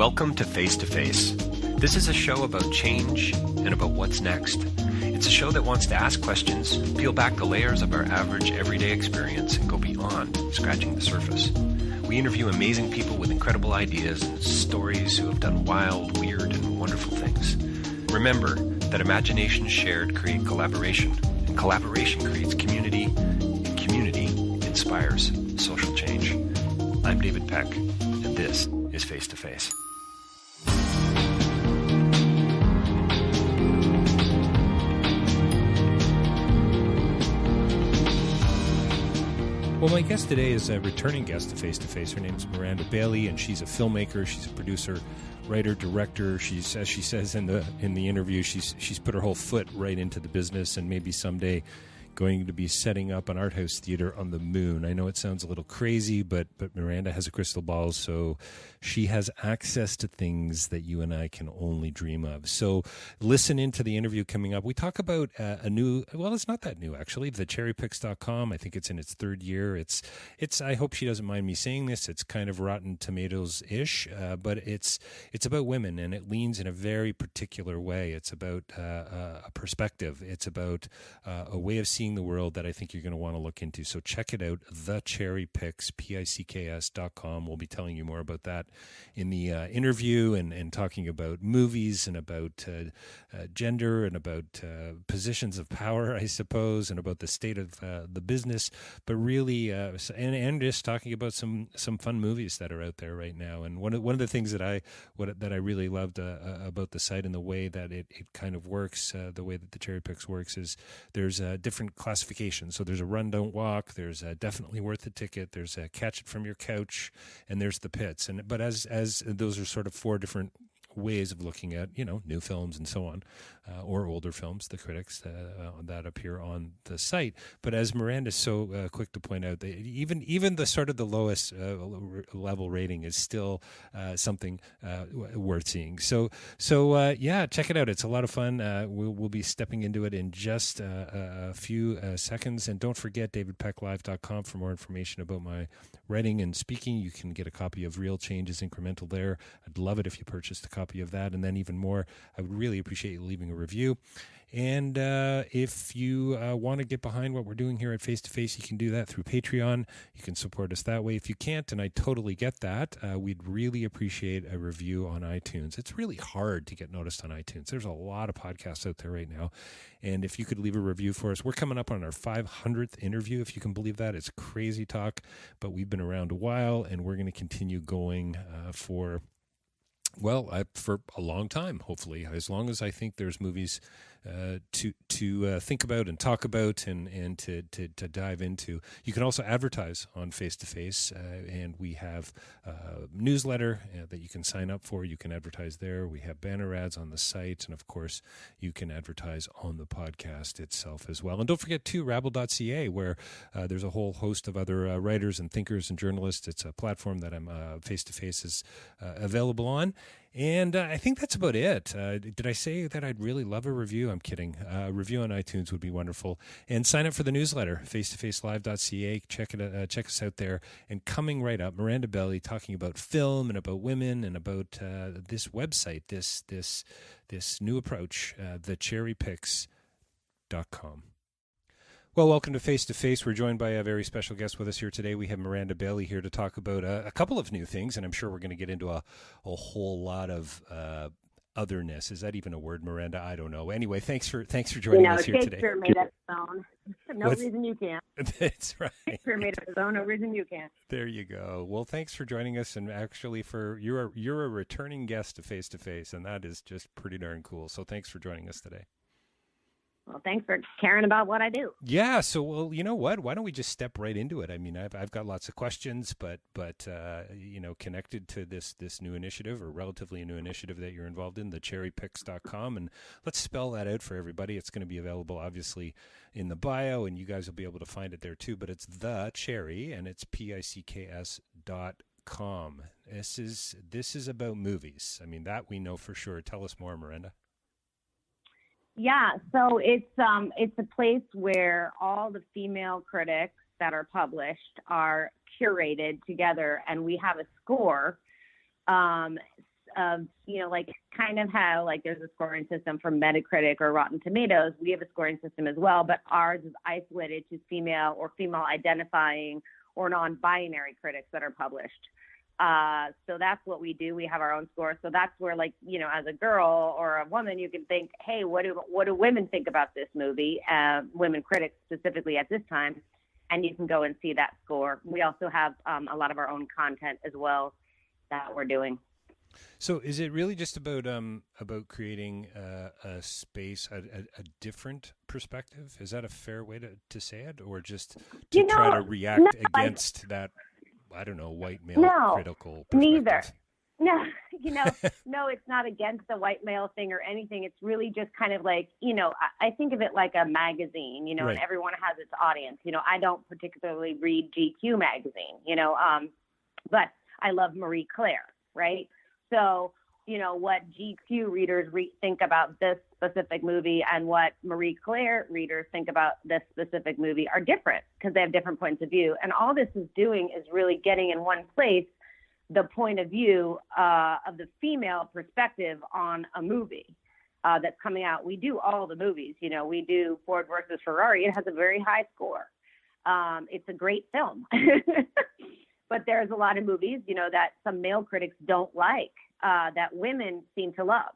Welcome to Face2Face. This is a show about change and about what's next. It's a show that wants to ask questions, peel back the layers of our average everyday experience, and go beyond scratching the surface. We interview amazing people with incredible ideas and stories who have done wild, weird, and wonderful things. Remember that imagination shared creates collaboration, and collaboration creates community, and community inspires social change. I'm David Peck, and this is Face2Face. Well, my guest today is a returning guest to Face2Face. Her name is Miranda Bailey, and she's a filmmaker. She's a producer, writer, director. She's, as she says in the interview, she's put her whole foot right into the business, and maybe someday going to be setting up an art house theater on the moon. I know it sounds a little crazy, but Miranda has a crystal ball, so she has access to things that you and I can only dream of. So listen into the interview coming up. We talk about a new, well, it's not that new actually, the CherryPicks.com. I think it's in its third year. It's. I hope she doesn't mind me saying this. It's kind of Rotten Tomatoes-ish, but it's about women, and it leans in a very particular way. It's about a perspective. It's about a way of seeing the world that I think you're going to want to look into. So check it out, the CherryPicks, PICKS.com. We'll be telling you more about that in the interview, and talking about movies and about gender and about positions of power, I suppose, and about the state of the business, but really, and just talking about some fun movies that are out there right now. And one of the things that I really loved about the site and the way that it kind of works, the way that the CherryPicks works, is there's different classifications. So there's a run, don't walk. There's a definitely worth the ticket. There's a catch it from your couch, and there's the pits. But as those are sort of four different ways of looking at, new films and so on, or older films, the critics that appear on the site. But as Miranda's so quick to point out, even the sort of the lowest level rating is still something worth seeing. So yeah, check it out. It's a lot of fun. We'll be stepping into it in just a few seconds. And don't forget davidpecklive.com for more information about my writing and speaking. You can get a copy of Real Change is Incremental there. I'd love it if you purchased a copy of that. And then even more, I would really appreciate you leaving a review. And if you want to get behind what we're doing here at Face2Face, you can do that through Patreon. You can support us that way. If you can't, and I totally get that, we'd really appreciate a review on iTunes. It's really hard to get noticed on iTunes. There's a lot of podcasts out there right now. And if you could leave a review for us, we're coming up on our 500th interview, if you can believe that. It's crazy talk, but we've been around a while, and we're going to continue going for a long time, hopefully, as long as I think there's movies to think about and talk about and to dive into. You can also advertise on Face2Face, and we have a newsletter that you can sign up for. You can advertise there. We have banner ads on the site, and of course, you can advertise on the podcast itself as well. And don't forget, too, rabble.ca, where there's a whole host of other writers and thinkers and journalists. It's a platform that Face2Face is available on. And I think that's about it. Did I say that I'd really love a review? I'm kidding. A review on iTunes would be wonderful. And sign up for the newsletter, face2facelive.ca. Check us out there. And coming right up, Miranda Bailey talking about film and about women and about this website, this new approach, the CherryPicks.com. Well, welcome to Face2Face. We're joined by a very special guest with us here today. We have Miranda Bailey here to talk about a couple of new things, and I'm sure we're going to get into a whole lot of otherness. Is that even a word, Miranda? I don't know. Anyway, thanks for joining us here today. Shakespeare made up his own. Reason you can't. That's right. Shakespeare made up his own. No reason you can't. There you go. Well, thanks for joining us, and actually, you're a returning guest to Face2Face, and that is just pretty darn cool. So thanks for joining us today. Well, thanks for caring about what I do. Yeah. So, well, you know what? Why don't we just step right into it? I mean, I've got lots of questions, but connected to this new initiative, or relatively new initiative that you're involved in, the CherryPicks.com, and let's spell that out for everybody. It's going to be available, obviously, in the bio, and you guys will be able to find it there too. But it's the Cherry, and it's PICKS.com. This is about movies. I mean, that we know for sure. Tell us more, Miranda. Yeah, so it's a place where all the female critics that are published are curated together, and we have a score of, like kind of how like there's a scoring system for Metacritic or Rotten Tomatoes. We have a scoring system as well, but ours is isolated to female or female identifying or non-binary critics that are published. So that's what we do. We have our own score. So that's where, like, as a girl or a woman, you can think, hey, what do women think about this movie? Women critics specifically at this time. And you can go and see that score. We also have a lot of our own content as well that we're doing. So is it really just about creating a space, a different perspective? Is that a fair way to say it? Or just to try to react against that, I don't know, white male critical perspective? Neither. No, no, it's not against the white male thing or anything. It's really just kind of like, I think of it like a magazine, right. And everyone has its audience. I don't particularly read GQ magazine, but I love Marie Claire, right? So, what GQ readers think about this specific movie and what Marie Claire readers think about this specific movie are different because they have different points of view. And all this is doing is really getting in one place the point of view of the female perspective on a movie that's coming out. We do all the movies. We do Ford versus Ferrari. It has a very high score. It's a great film. But there's a lot of movies, that some male critics don't like, that women seem to love.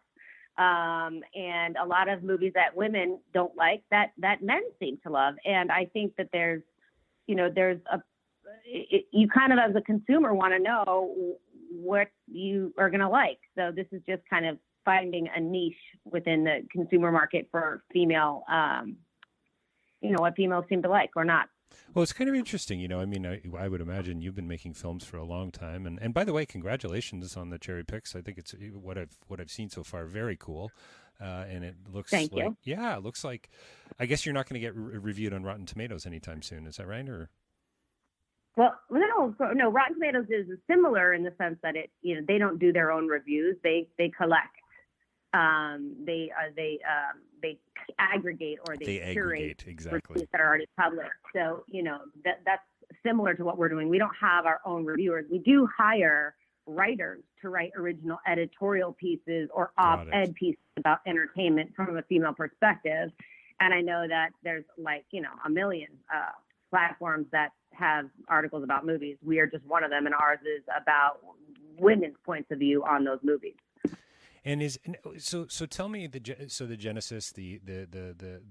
And a lot of movies that women don't like that men seem to love. And I think that there's you kind of as a consumer want to know what you are going to like. So this is just kind of finding a niche within the consumer market for female, what females seem to like or not. Well, it's kind of interesting, I would imagine you've been making films for a long time. And by the way, congratulations on the CherryPicks. I think it's what I've seen so far, very cool. And it looks Thank you. Yeah, it looks like, I guess you're not going to get reviewed on Rotten Tomatoes anytime soon. Is that right? Or? Well, no, Rotten Tomatoes is similar in the sense that they don't do their own reviews. They collect. They aggregate or they curate exactly reviews that are already published. So, that's similar to what we're doing. We don't have our own reviewers. We do hire writers to write original editorial pieces or op-ed pieces about entertainment from a female perspective. And I know that there's a million platforms that have articles about movies. We are just one of them, and ours is about women's points of view on those movies. And so tell me the genesis, the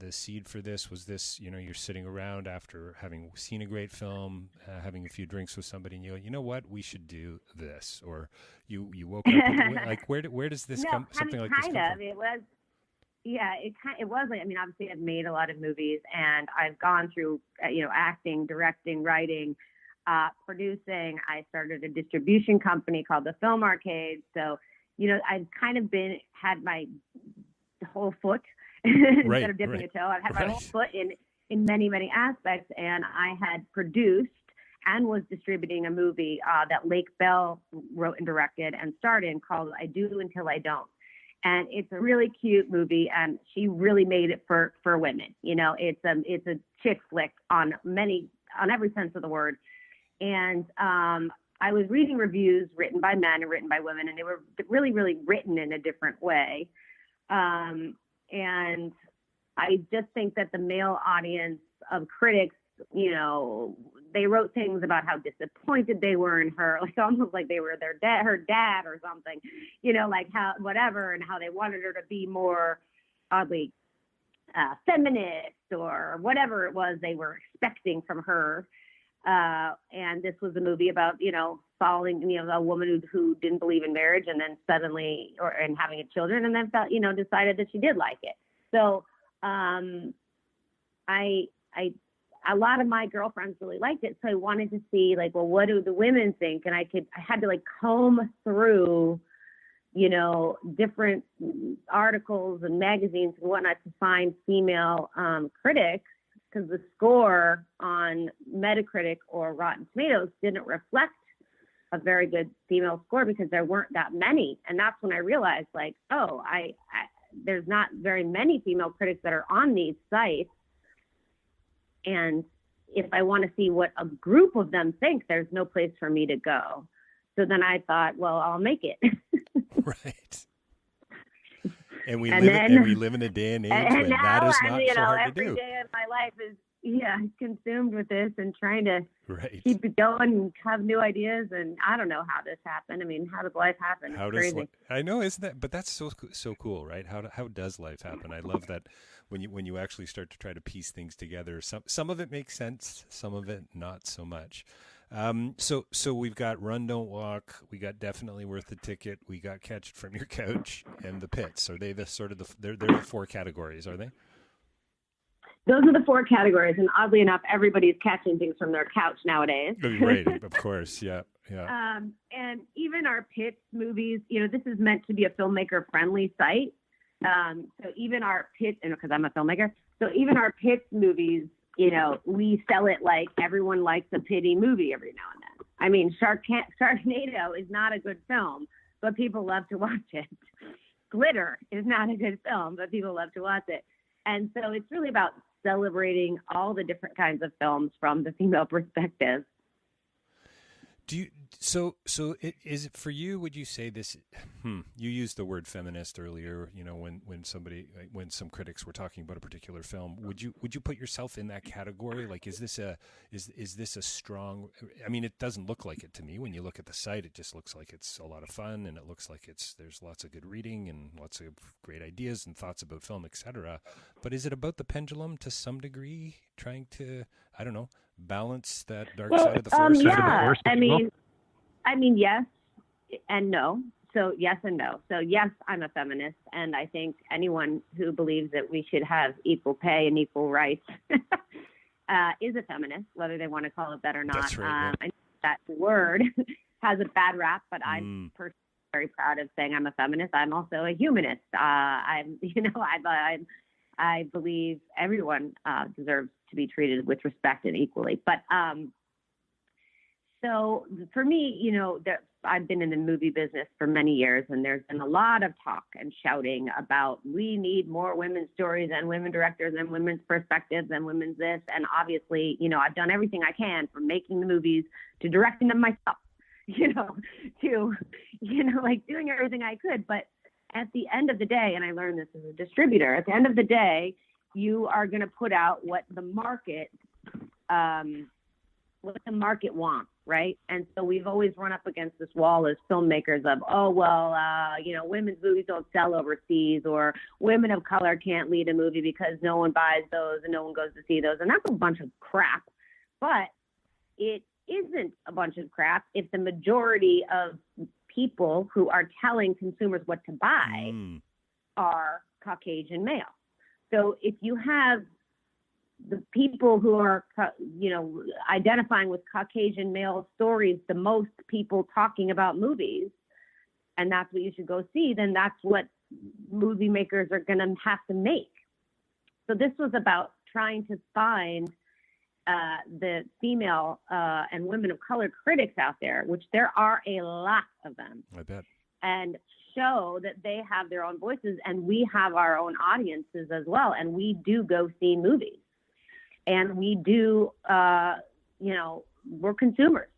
seed for this was this. You're sitting around after having seen a great film, having a few drinks with somebody, and you know what, we should do this, or you woke up with, where does this come? Something like this come from? It was. Yeah, it was like, obviously I've made a lot of movies and I've gone through, acting, directing, writing, producing. I started a distribution company called the Film Arcade. So, I've kind of had my whole foot instead of dipping a toe. I've had my whole foot in many, many aspects. And I had produced and was distributing a movie that Lake Bell wrote and directed and starred in called I Do Until I Don't. And it's a really cute movie, and she really made it for women. It's a chick flick on every sense of the word. And I was reading reviews written by men and written by women, and they were really, really written in a different way. And I just think that the male audience of critics, they wrote things about how disappointed they were in her, like almost like they were her dad or something, like how whatever, and how they wanted her to be more oddly feminist or whatever it was they were expecting from her. And this was a movie about, following, a woman who didn't believe in marriage and then suddenly, and having a children, and then felt, decided that she did like it. So, a lot of my girlfriends really liked it. So I wanted to see what do the women think? And I had to comb through, different articles and magazines and whatnot to find female, critics, because the score on Metacritic or Rotten Tomatoes didn't reflect a very good female score because there weren't that many. And that's when I realized there's not very many female critics that are on these sites. And if I want to see what a group of them think, there's no place for me to go. So then I thought, well, I'll make it. Right. And we live in a day and age when now that is not so hard to do. Every day of my life is consumed with this and trying to keep it going and have new ideas. And I don't know how this happened. I mean, how does life happen? It's crazy. I know, isn't that? But that's so cool, right? How does life happen? I love that when you actually start to try to piece things together. Some of it makes sense, some of it not so much. So we've got Run, Don't Walk. We got Definitely Worth the Ticket. We got Catch It From Your Couch and The Pits. Are they they're the four categories, are they? Those are the four categories. And oddly enough, everybody's catching things from their couch nowadays. Right. Of course. Yeah. Yeah. And even our Pits movies, this is meant to be a filmmaker friendly site. So even our Pits, because I'm a filmmaker, so even our Pits movies, we sell it like everyone likes a pity movie every now and then. I mean, Sharknado is not a good film, but people love to watch it. Glitter is not a good film, but people love to watch it. And so it's really about celebrating all the different kinds of films from the female perspective. Is it for you? Would you say this? You used the word feminist earlier. When some critics were talking about a particular film, would you put yourself in that category? Like, is this a strong? I mean, it doesn't look like it to me. When you look at the site, it just looks like it's a lot of fun, and it looks like there's lots of good reading and lots of great ideas and thoughts about film, etc. But is it about the pendulum to some degree, trying to, I don't know, balance that dark side of the force? Yeah. I mean, yes and no. So yes and no. So yes, I'm a feminist, and I think anyone who believes that we should have equal pay and equal rights is a feminist, whether they want to call it that or not. That's right, I know that word has a bad rap, but I'm personally very proud of saying I'm a feminist. I'm also a humanist. I believe everyone deserves to be treated with respect and equally. But so for me, I've been in the movie business for many years, and there's been a lot of talk and shouting about we need more women's stories and women directors and women's perspectives and women's this. And obviously, I've done everything I can from making the movies to directing them myself, to, like doing everything I could. But at the end of the day, and I learned this as a distributor, at the end of the day, you are going to put out what the market wants, right? And so we've always run up against this wall as filmmakers of, women's movies don't sell overseas, or women of color can't lead a movie because no one buys those and no one goes to see those. And that's a bunch of crap. But it isn't a bunch of crap if the majority of people who are telling consumers what to buy are Caucasian male. So if you have the people who are, identifying with Caucasian male stories, the most people talking about movies, and that's what you should go see, then that's what movie makers are going to have to make. So this was about trying to find the female and women of color critics out there, which there are a lot of them. I bet. And show that they have their own voices, and we have our own audiences as well. And we do go see movies. And we do, we're consumers.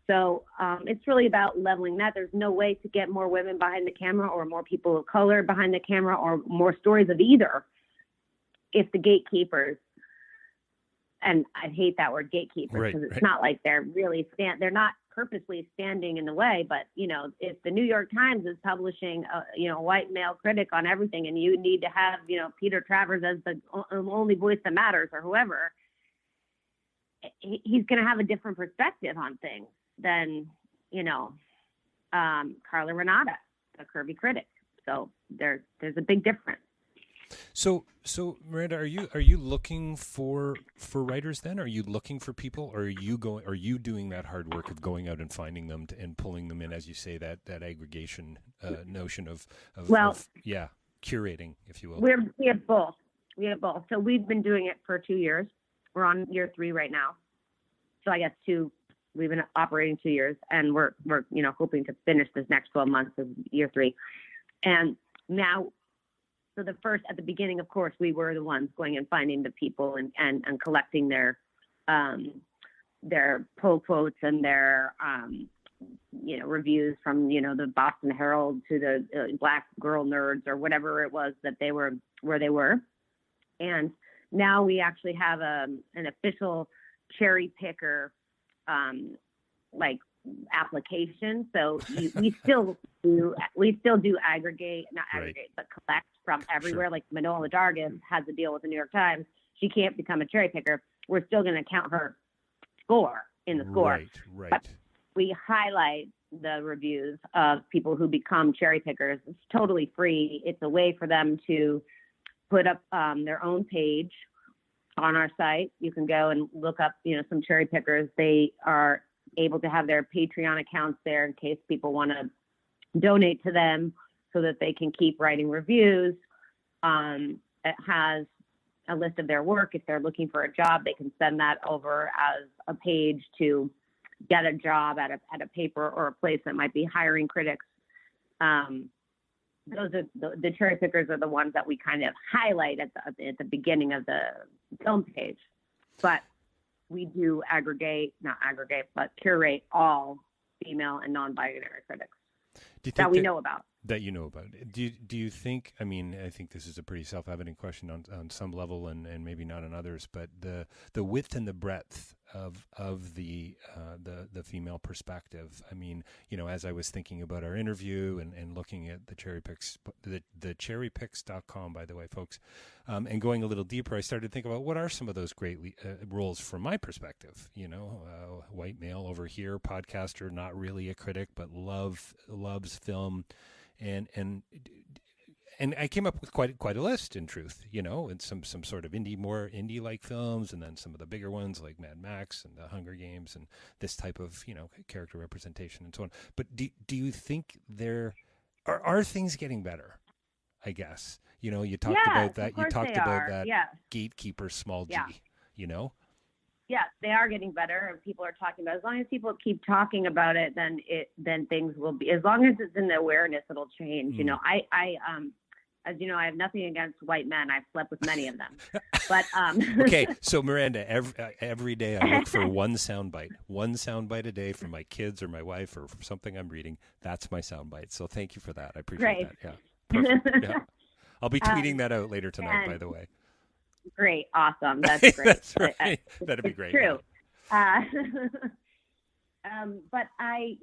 So it's really about leveling that. There's no way to get more women behind the camera or more people of color behind the camera or more stories of either if the gatekeepers, and I hate that word gatekeepers because it's not like they're really they're not purposely standing in the way, but if the New York Times is publishing a white male critic on everything, and you need to have Peter Travers as the only voice that matters, or whoever, he's going to have a different perspective on things than Carla Renata, a curvy critic. So there's a big difference. So Miranda, are you looking for writers then? Are you looking for people, or are you doing that hard work of going out and finding them and pulling them in, as you say, that aggregation notion of curating, if you will? We have both. So we've been doing it for 2 years. We're on year 3 right now. So I guess we've been operating 2 years, and we're hoping to finish this next 12 months of year 3. And now, so at the beginning, of course, we were the ones going and finding the people and collecting their pull quotes and their, reviews from, the Boston Herald to the Black Girl Nerds or whatever it was that they were, where they were. And now we actually have an official cherry picker, application. So we still do aggregate, not aggregate, but collect from everywhere. Sure. Like Manola Dargis has a deal with the New York Times. She can't become a cherry picker. We're still going to count her score in the score. Right. But we highlight the reviews of people who become cherry pickers. It's totally free. It's a way for them to put up their own page on our site. You can go and look up, some cherry pickers. They are able to have their Patreon accounts there in case people want to donate to them so that they can keep writing reviews. It has a list of their work. If they're looking for a job, they can send that over as a page to get a job at a paper or a place that might be hiring critics. Those are the cherry pickers are the ones that we kind of highlight at the beginning of the film page. But we do curate all female and non-binary critics that we know about. That you know about. Do you think, I think this is a pretty self-evident question on some level and maybe not on others, but the width and the breadth of the female perspective. As I was thinking about our interview and looking at the CherryPicks, the CherryPicks.com, by the way, folks, and going a little deeper, I started to think about what are some of those great roles from my perspective. White male over here, podcaster, not really a critic, but loves film. And I came up with quite a list, in truth, and some sort of more indie-like films, and then some of the bigger ones like Mad Max and The Hunger Games and this type of, character representation and so on. But do you think there are things getting better? I guess, you talked about that. You talked about that gatekeeper, small g, Yeah, they are getting better, and people are talking about it. As long as people keep talking about it, then things will be. As long as it's in the awareness, it'll change. As you know, I have nothing against white men. I've slept with many of them, but Okay, so Miranda, every day I look for one soundbite a day from my kids or my wife or from something I'm reading. That's my soundbite. So thank you for that. I appreciate that. Yeah, perfect. Yeah, I'll be tweeting that out later tonight. By the way. Great. Awesome. That's great. That's right. That'd be great. True. But I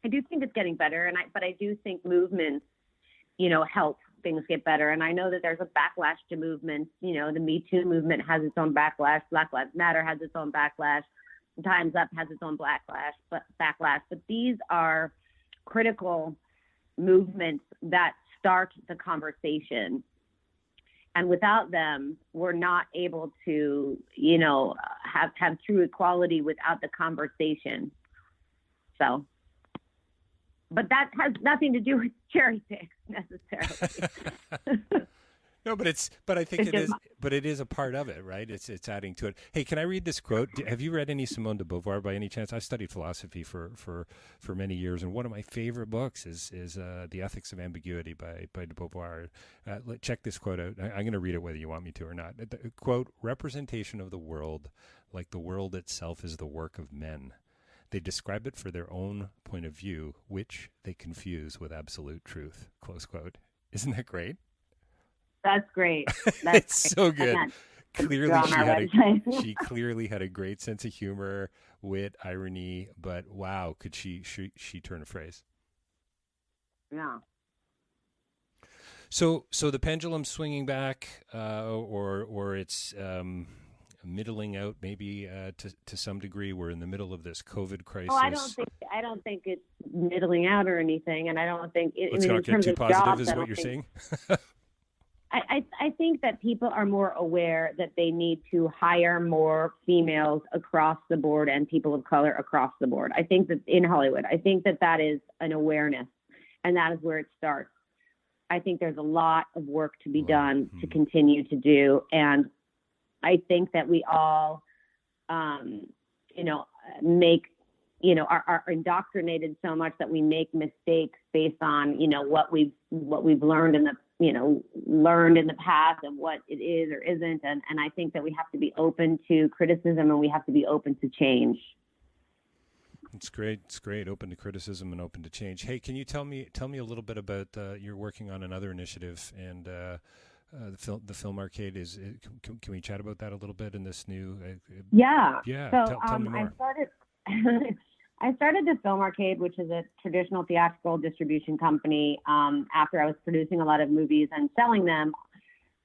do think it's getting better. But I do think movements, help things get better. And I know that there's a backlash to movements. The Me Too movement has its own backlash. Black Lives Matter has its own backlash. Time's Up has its own backlash. But these are critical movements that start the conversation. And without them, we're not able to, have true equality without the conversation. So, but that has nothing to do with cherry picks necessarily. No, but I think it is a part of it, right? It's adding to it. Hey, can I read this quote? Have you read any Simone de Beauvoir by any chance? I studied philosophy for many years, and one of my favorite books is The Ethics of Ambiguity by de Beauvoir. Check this quote out. I'm going to read it whether you want me to or not. The quote, "Representation of the world, like the world itself, is the work of men. They describe it for their own point of view, which they confuse with absolute truth." Close quote. Isn't that great? That's great. It's so good. She clearly had a great sense of humor, wit, irony, but wow, could she turn a phrase? Yeah. So the pendulum's swinging back, or it's middling out, maybe to some degree. We're in the middle of this COVID crisis. Oh, I don't think it's middling out or anything, and I don't think it's not get too positive. Jobs, is what you're saying? I think that people are more aware that they need to hire more females across the board and people of color across the board. I think that in Hollywood, I think that is an awareness, and that is where it starts. I think there's a lot of work to be done to continue to do, and I think that we all, are indoctrinated so much that we make mistakes based on, what we've learned in the past and what it is or isn't. And I think that we have to be open to criticism and we have to be open to change. It's great. It's great. Open to criticism and open to change. Hey, can you tell me a little bit about you're working on another initiative and the film arcade is. Can we chat about that a little bit in this new? Yeah. So tell me more. I started the Film Arcade, which is a traditional theatrical distribution company. After I was producing a lot of movies and selling them.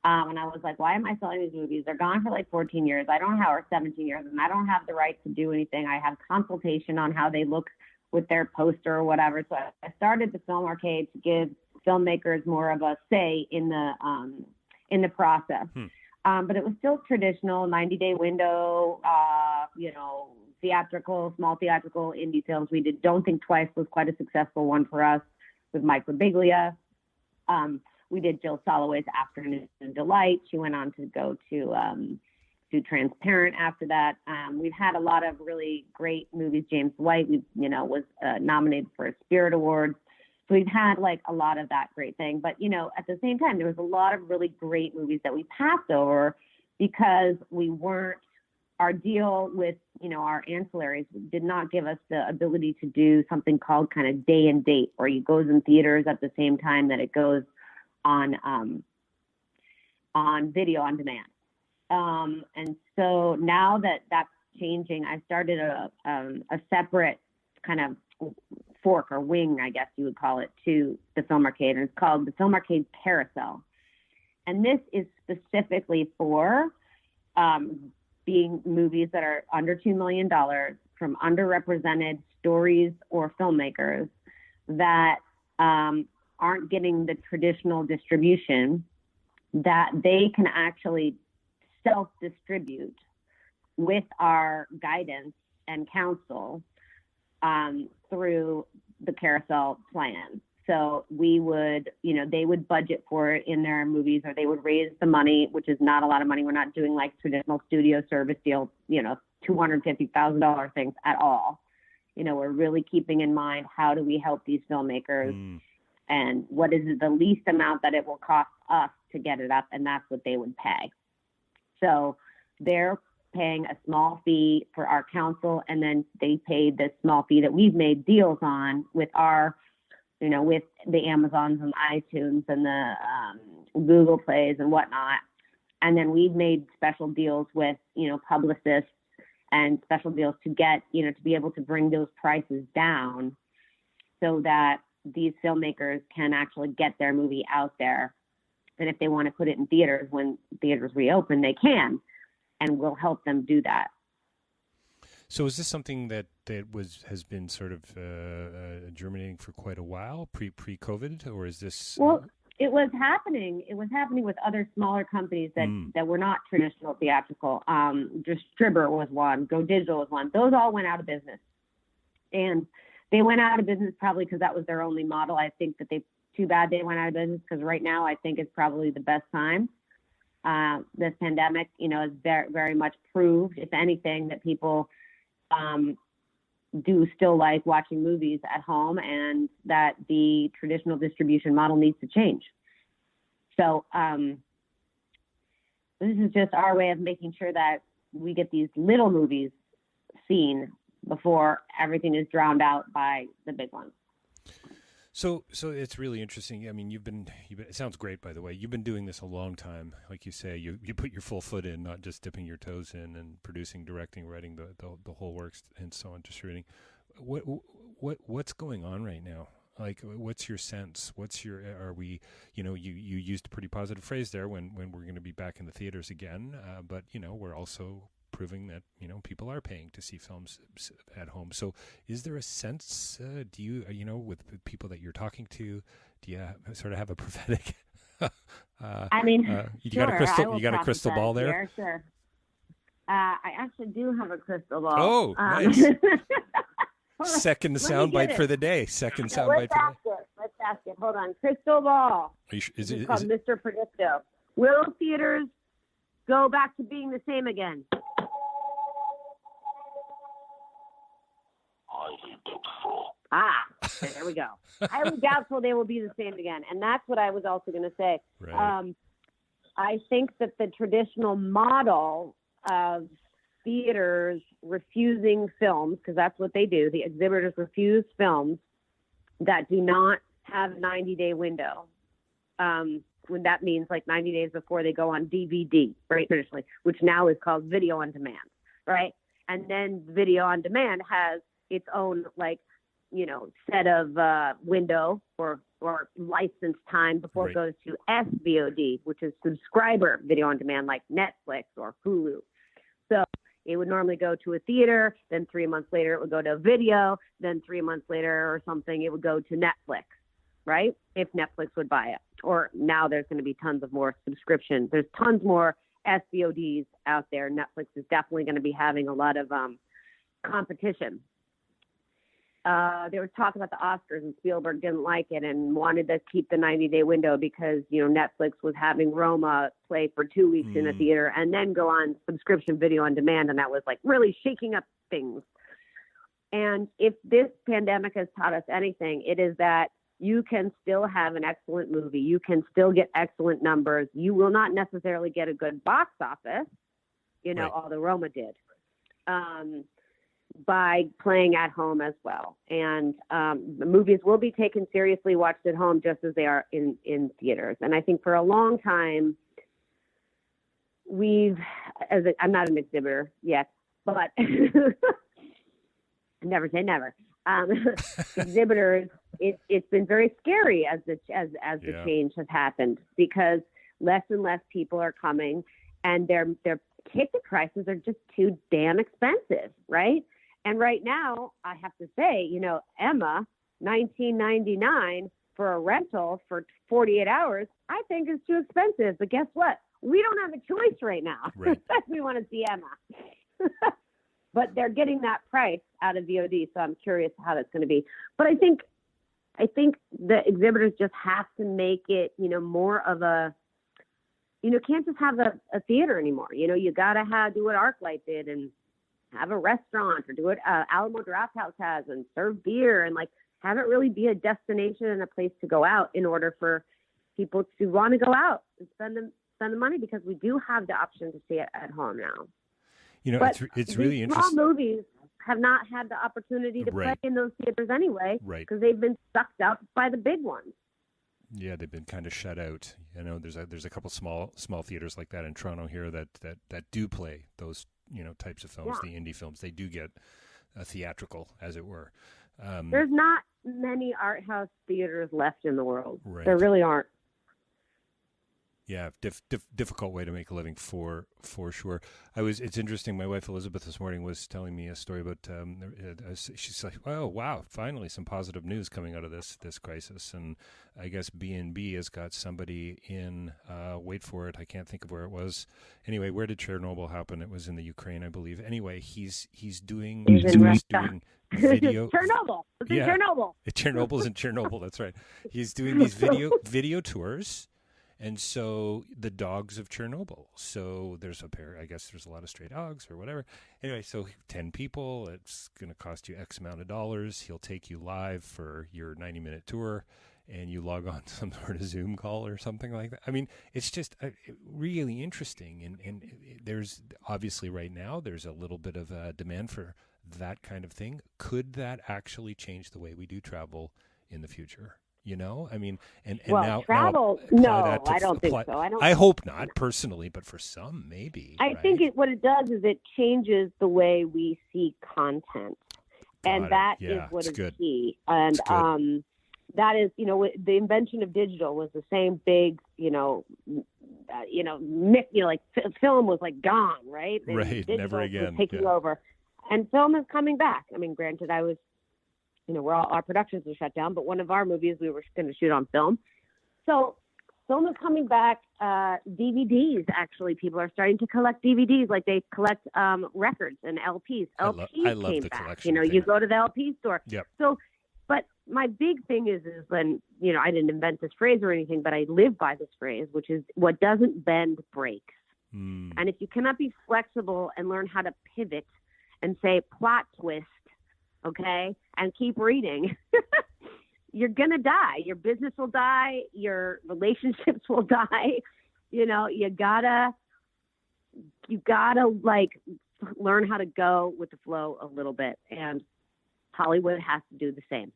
And I was like, why am I selling these movies? They're gone for like 14 years. I don't have, or 17 years, and I don't have the right to do anything. I have consultation on how they look with their poster or whatever. So I started the Film Arcade to give filmmakers more of a say in the process. But it was still traditional, 90-day window, theatrical, small theatrical indie films. We did Don't Think Twice was quite a successful one for us with Mike Birbiglia. We did Jill Soloway's Afternoon Delight. She went on to go to Transparent after that. We've had a lot of really great movies. James White, was nominated for a Spirit Award. So we've had like a lot of that great thing. But, at the same time, there was a lot of really great movies that we passed over because our deal with, our ancillaries did not give us the ability to do something called kind of day and date, where it goes in theaters at the same time that it goes on video on demand. And so now that that's changing, I started a separate kind of fork or wing, I guess you would call it, to the Film Arcade. And it's called the Film Arcade Carousel. And this is specifically for being movies that are under $2 million from underrepresented stories or filmmakers that aren't getting the traditional distribution, that they can actually self-distribute with our guidance and counsel through the Carousel plan. So we would, they would budget for it in their movies, or they would raise the money, which is not a lot of money. We're not doing like traditional studio service deals, $250,000 things at all. We're really keeping in mind, how do we help these filmmakers and what is the least amount that it will cost us to get it up, and that's what they would pay. So they're paying a small fee for our counsel, and then they paid the small fee that we've made deals on with our, with the Amazons and iTunes and the Google Plays and whatnot. And then we've made special deals with, publicists and special deals to get, to be able to bring those prices down so that these filmmakers can actually get their movie out there. And if they want to put it in theaters when theaters reopen, they can, and we'll help them do that. So is this something that has been sort of germinating for quite a while, pre-COVID, or is this? Well, it was happening. It was happening with other smaller companies that were not traditional theatrical. Distributor was one. Go Digital was one. Those all went out of business, and they went out of business probably because that was their only model. I think that too bad they went out of business, because right now I think it's probably the best time. This pandemic, has very, very much proved, if anything, that people do still like watching movies at home, and that the traditional distribution model needs to change. So this is just our way of making sure that we get these little movies seen before everything is drowned out by the big ones. So it's really interesting. I mean, you've been, it sounds great, by the way. You've been doing this a long time. Like you say, you put your full foot in, not just dipping your toes in, and producing, directing, writing the whole works, and so on, distributing. What's going on right now? Like, what's your sense? Are we, you used a pretty positive phrase there when we're going to be back in the theaters again. But, we're also proving that, people are paying to see films at home. So is there a sense, do you, with people that you're talking to, do you sort of have a prophetic, you sure, got a crystal ball there? Here, sure. I actually do have a crystal ball. Oh, nice. Second soundbite for the day. Second soundbite for the day. Let's ask it. Hold on. Crystal ball. Is it called Mr. Predicto. Will theaters go back to being the same again? There we go. Highly doubtful they will be the same again. And that's what I was also going to say. Right. I think that the traditional model of theaters refusing films, because that's what they do. The exhibitors refuse films that do not have a 90-day window. When that means like 90 days before they go on DVD, right? Traditionally, which now is called video on demand, right? And then video on demand has its own set of window or license time before it goes to SVOD, which is subscriber video on demand, like Netflix or Hulu. So it would normally go to a theater, then 3 months later it would go to a video, then 3 months later or something it would go to Netflix, right? If Netflix would buy it. Or now there's going to be tons of more subscriptions. There's tons more SVODs out there. Netflix is definitely going to be having a lot of competition. There was talk about the Oscars, and Spielberg didn't like it and wanted to keep the 90-day window because, Netflix was having Roma play for 2 weeks in a theater and then go on subscription video on demand, and that was like really shaking up things. And if this pandemic has taught us anything, it is that you can still have an excellent movie. You can still get excellent numbers. You will not necessarily get a good box office, although Roma did. By playing at home as well. And the movies will be taken seriously, watched at home, just as they are in theaters. And I think for a long time, I'm not an exhibitor yet, but never say never. Exhibitors, it's been very scary as the change has happened, because less and less people are coming, and their ticket prices are just too damn expensive, right? And right now, I have to say, Emma, $19.99 for a rental for 48 hours, I think is too expensive. But guess what? We don't have a choice right now. Right. We want to see Emma. But they're getting that price out of VOD, so I'm curious how that's going to be. But I think the exhibitors just have to make it, more of a, can't just have a theater anymore. You got to do what ArcLight did and have a restaurant, or do what Alamo Drafthouse has and serve beer, and have it really be a destination and a place to go out in order for people to want to go out and spend the money, because we do have the option to see it at home now. But it's really interesting. Small movies have not had the opportunity to play in those theaters anyway, because they've been sucked up by the big ones. Yeah, they've been kind of shut out. There's a couple small theaters like that in Toronto here that do play those types of films, the indie films. They do get a theatrical, as it were. There's not many art house theaters left in the world. Right. There really aren't. Yeah, difficult way to make a living for sure. It's interesting. My wife Elizabeth this morning was telling me a story about. She's like, "Oh wow, finally some positive news coming out of this crisis." And I guess B&B has got somebody in. Wait for it, I can't think of where it was. Anyway, where did Chernobyl happen? It was in the Ukraine, I believe. Anyway, he's doing video. Chernobyl. It's in Chernobyl. Chernobyl's in Chernobyl. That's right. He's doing these video tours. And so the dogs of Chernobyl. So there's I guess there's a lot of stray dogs or whatever. Anyway, so 10 people, it's going to cost you X amount of dollars. He'll take you live for your 90-minute tour, and you log on to some sort of Zoom call or something like that. I mean, it's just really interesting. And there's obviously right now, there's a little bit of a demand for that kind of thing. Could that actually change the way we do travel in the future? I mean, and now travel. I don't think so. I hope not personally, but for some, maybe. I think what it does is it changes the way we see content, and that is what is key. And that is, the invention of digital was the same big, film was gone, right? And right, never again. Was taking over, and film is coming back. I mean, granted, I was. Our productions are shut down, but one of our movies we were going to shoot on film. So film is coming back. DVDs, actually, people are starting to collect DVDs like they collect records and LPs. LPs I love came the back. collection. You go to the LP store. Yep. So, but my big thing is when, I didn't invent this phrase or anything, but I live by this phrase, which is what doesn't bend breaks. And if you cannot be flexible and learn how to pivot and say plot twist, okay, and keep reading, you're going to die. Your business will die. Your relationships will die. You gotta learn how to go with the flow a little bit, and Hollywood has to do the same.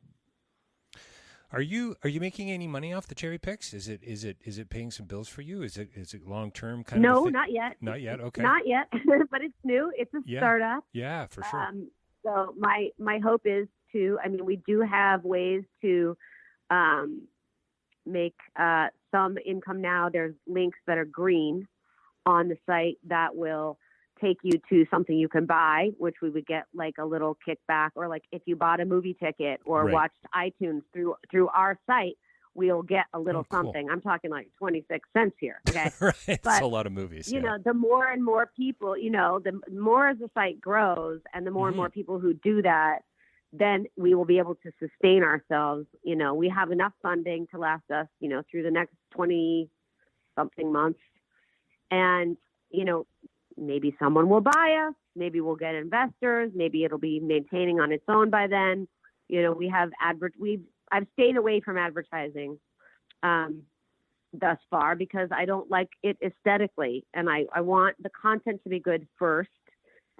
Are you making any money off the CherryPicks? Is it paying some bills for you? Is it long term kind of? No, thing? not yet. Not yet. Okay. Not yet, but it's new. It's a startup. Yeah, for sure. So my hope is to. I mean, we do have ways to make some income now. There's links that are green on the site that will take you to something you can buy, which we would get like a little kickback, or like if you bought a movie ticket or watched iTunes through our site, we'll get a little something. I'm talking like 26 cents here. Okay. Right. That's a lot of movies. You know, the more and more people, the more the site grows and the more and more people who do that, then we will be able to sustain ourselves. You know, we have enough funding to last us, through the next 20 something months. And, maybe someone will buy us. Maybe we'll get investors. Maybe it'll be maintaining on its own by then. We have I've stayed away from advertising thus far because I don't like it aesthetically, and I want the content to be good first,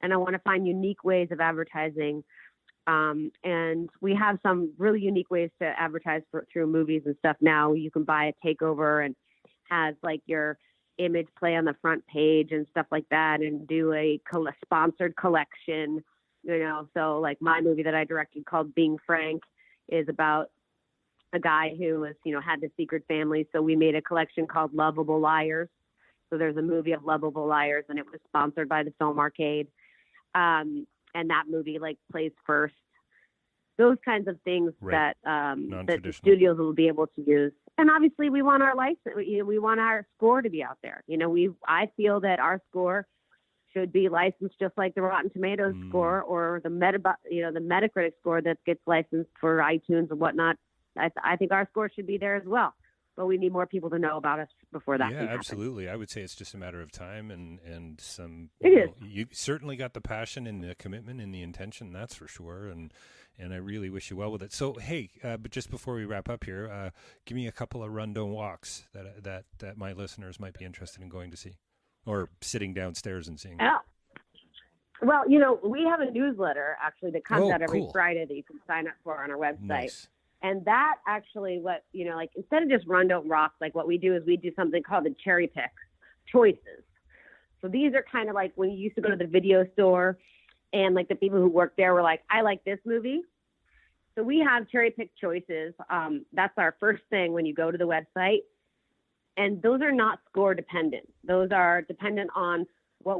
and I want to find unique ways of advertising. And we have some really unique ways to advertise through movies and stuff now. You can buy a takeover and has like your image play on the front page and stuff like that, and do a sponsored collection, so like my movie that I directed called Being Frank is about a guy who was, had the secret family. So we made a collection called Lovable Liars. So there's a movie of Lovable Liars, and it was sponsored by the Film Arcade. And that movie like plays first. Those kinds of things that the studios will be able to use. And obviously we want our license. We want our score to be out there. I feel that our score should be licensed just like the Rotten Tomatoes score, or the Metacritic score that gets licensed for iTunes and whatnot. I think our score should be there as well. But we need more people to know about us before that. Yeah, absolutely. I would say it's just a matter of time and some. It is. You certainly got the passion and the commitment and the intention. That's for sure. And I really wish you well with it. So hey, but just before we wrap up here, give me a couple of rundown walks that my listeners might be interested in going to see, or sitting downstairs and seeing. Yeah. Well, we have a newsletter actually that comes out every Friday that you can sign up for on our website. Nice. And that actually, like instead of just rundown rocks, like what we do is we do something called the CherryPicks choices. So these are kind of like when you used to go to the video store and like the people who work there were like, I like this movie. So we have CherryPick choices. That's our first thing when you go to the website. And those are not score dependent. Those are dependent on what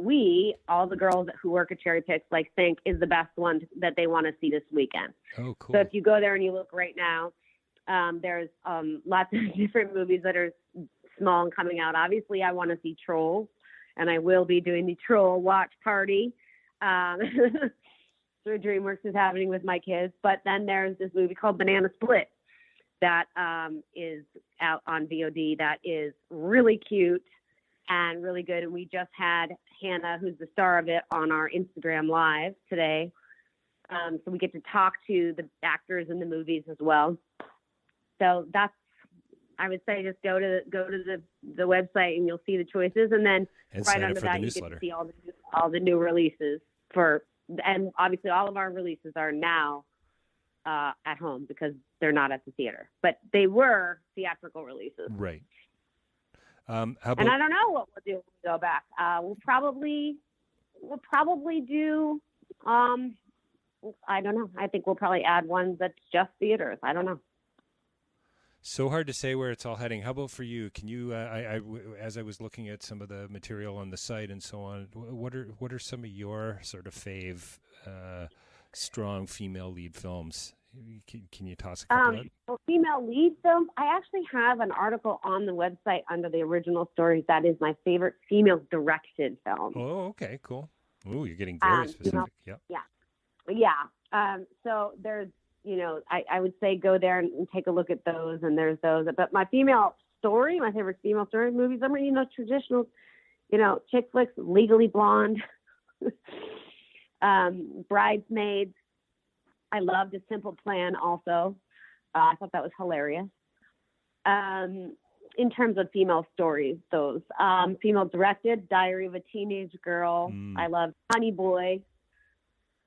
all the girls who work at CherryPicks, like think is the best one that they want to see this weekend. Oh, cool. So if you go there and you look right now, there's lots of different movies that are small and coming out. Obviously, I want to see Trolls, and I will be doing the Troll watch party. Through DreamWorks is happening with my kids. But then there's this movie called Banana Split that is out on VOD that is really cute and really good. And we just had Hannah, who's the star of it, on our Instagram Live today. So we get to talk to the actors in the movies as well. So that's, I would say, just go to the website and you'll see the choices. And then right under that, you get to see all the new releases and obviously all of our releases are now at home because they're not at the theater, but they were theatrical releases. Right. And I don't know what we'll do when we go back. We'll probably do, I don't know. I think we'll probably add one that's just theaters. I don't know. So hard to say where it's all heading. How about for you? Can you, as I was looking at some of the material on the site and so on, what are some of your sort of fave strong female lead films? Can you toss a couple out? For female lead films, I actually have an article on the website under the original stories. That is my favorite female directed film. Oh, okay, cool. Oh, you're getting very specific. Yep. Yeah. So there's, I would say go there and take a look at those, and there's those. But my favorite female story movies, traditional, chick flicks, Legally Blonde, Bridesmaids. I loved A Simple Plan also. I thought that was hilarious. in terms of female stories, those female directed, Diary of a Teenage Girl. I love Honey Boy.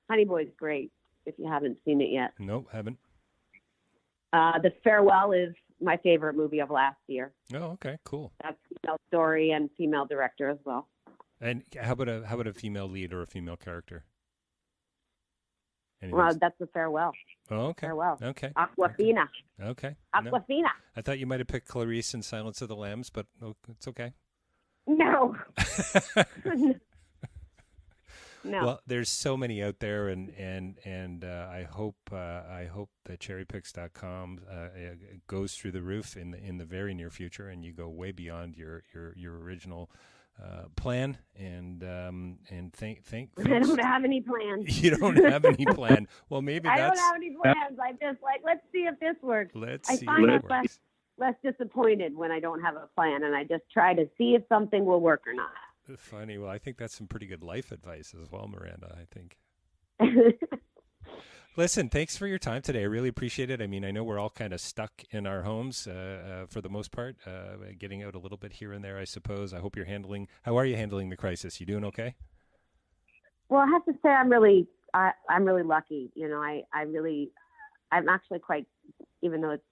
Honey Boy's great if you haven't seen it yet. Nope, haven't. The Farewell is my favorite movie of last year. Oh, okay, cool. That's female story and female director as well. And how about a female lead or a female character? Anything? Well, that's The Farewell. Oh, okay. Farewell. Okay. Aquafina. Okay. Aquafina. No. I thought you might have picked Clarice in Silence of the Lambs, but it's okay. No. No. Well, there's so many out there, and I hope that CherryPicks.com goes through the roof in the very near future, and you go way beyond your original plan. And thank. I don't have any plans. You don't have any plan. Well, maybe I that's. don't have any plans. I just let's see if this works. I find if it myself less disappointed when I don't have a plan, and I just try to see if something will work or not. Funny. Well, I think that's some pretty good life advice as well, Miranda, I think. Listen, thanks for your time today. I really appreciate it. I mean, I know we're all kind of stuck in our homes for the most part, getting out a little bit here and there, I suppose. I hope how are you handling the crisis? You doing okay? Well, I have to say I'm really lucky. You know, I'm actually quite, even though it's,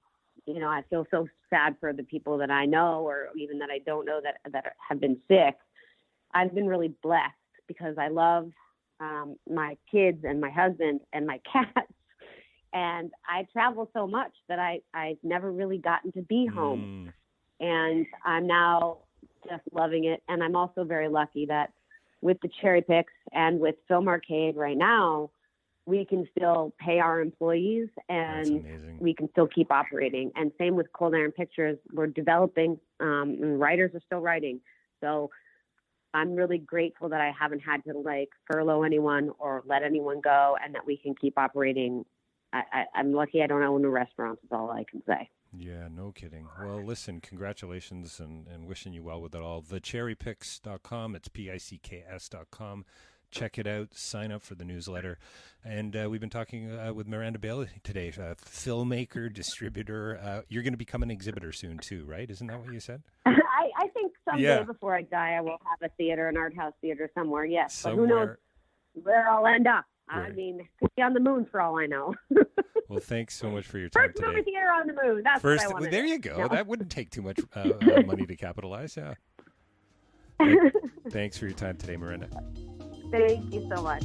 you know, I feel so sad for the people that I know or even that I don't know that have been sick. I've been really blessed because I love my kids and my husband and my cats. And I travel so much that I've never really gotten to be home. And I'm now just loving it. And I'm also very lucky that with the CherryPicks and with Film Arcade right now, we can still pay our employees and we can still keep operating. And same with Cold Iron Pictures. We're developing and writers are still writing. So I'm really grateful that I haven't had to furlough anyone or let anyone go and that we can keep operating. I'm lucky I don't own a restaurant is all I can say. Yeah, no kidding. Well, listen, congratulations and wishing you well with it all. TheCherryPicks.com, it's PICKS.com. Check it out. Sign up for the newsletter. And we've been talking with Miranda Bailey today, filmmaker, distributor. You're going to become an exhibitor soon too, right? Isn't that what you said? I think someday before I die, I will have a theater, an art house theater somewhere. Yes, somewhere. But who knows where I'll end up? Right. I mean, could be on the moon for all I know. Well, thanks so much for your time today. First movie theater on the moon. That's what I want to There do. you go. No. That wouldn't take too much money to capitalize. Yeah. Thanks for your time today, Miranda. Thank you so much.